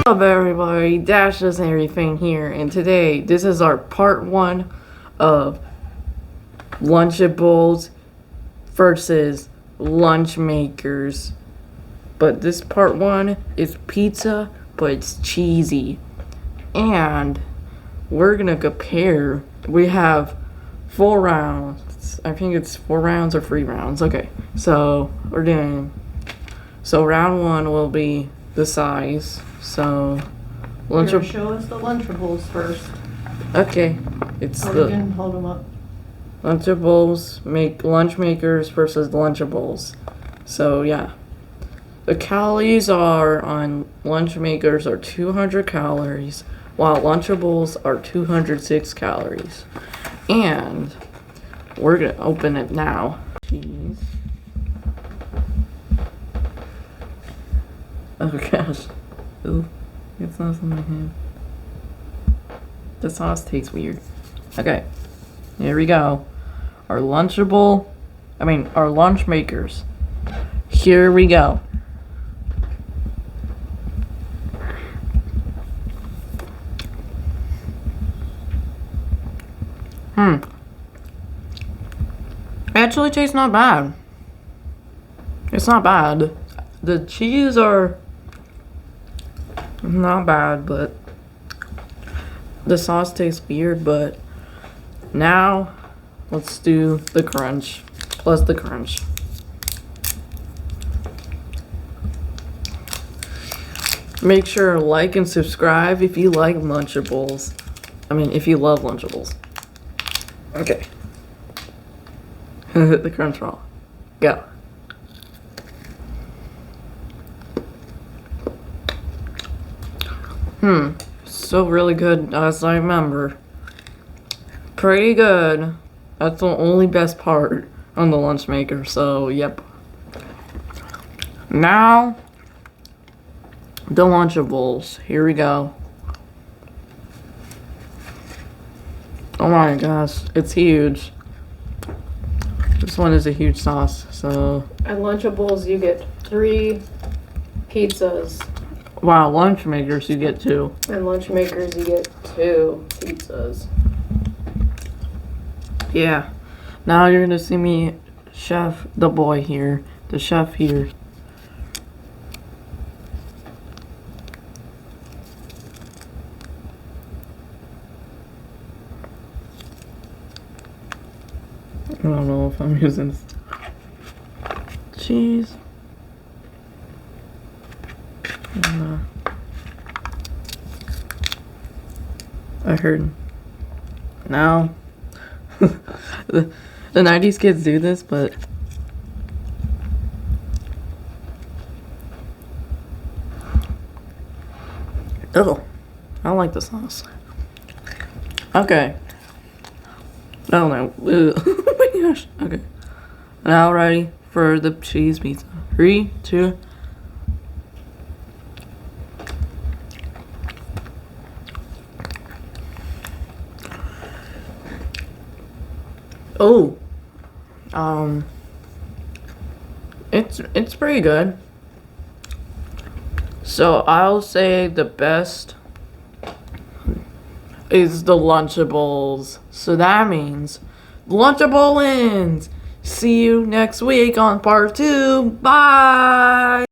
Up everybody, Dash does everything here, and today this is our part 1 of Lunchables versus lunch makers. But this part 1 is pizza, but it's cheesy. And we're gonna compare. We have 4 rounds. I think it's 4 rounds or 3 rounds. Okay, so we're doing. So round 1 will be the size. So, Show us the Lunchables first. Okay, it's You the can hold them up. Lunchables lunch makers versus Lunchables. So yeah, the calories are on lunch makers are 200 calories, while Lunchables are 206 calories. And we're gonna open it now. Cheese. Oh gosh. Ooh, it's not in my hand. The sauce tastes weird. Okay, here we go. Our lunch makers. Here we go. Actually tastes not bad. It's not bad. The cheese are not bad, but the sauce tastes weird. But now let's do the crunch plus the crunch. Make sure to like and subscribe if you like Lunchables. If you love Lunchables. Okay. The crunch roll. Go. So really good as I remember. Pretty good. That's the only best part on the lunch maker, so yep. Now, the Lunchables. Here we go. Oh my gosh, it's huge. This one is a huge sauce, so. At Lunchables, you get 3 pizzas. Wow, lunch makers, you get 2. And lunch makers, you get 2 pizzas. Yeah. Now you're gonna see me chef the boy here. The chef here. I don't know if I'm using cheese. And, I heard now the 90s kids do this, but oh, I don't like the sauce. Okay. No. Oh my gosh. Okay. Now ready for the cheese pizza. 3, 2. Oh. It's pretty good. So I'll say the best is the Lunchables. So that means Lunchable wins. See you next week on part 2. Bye.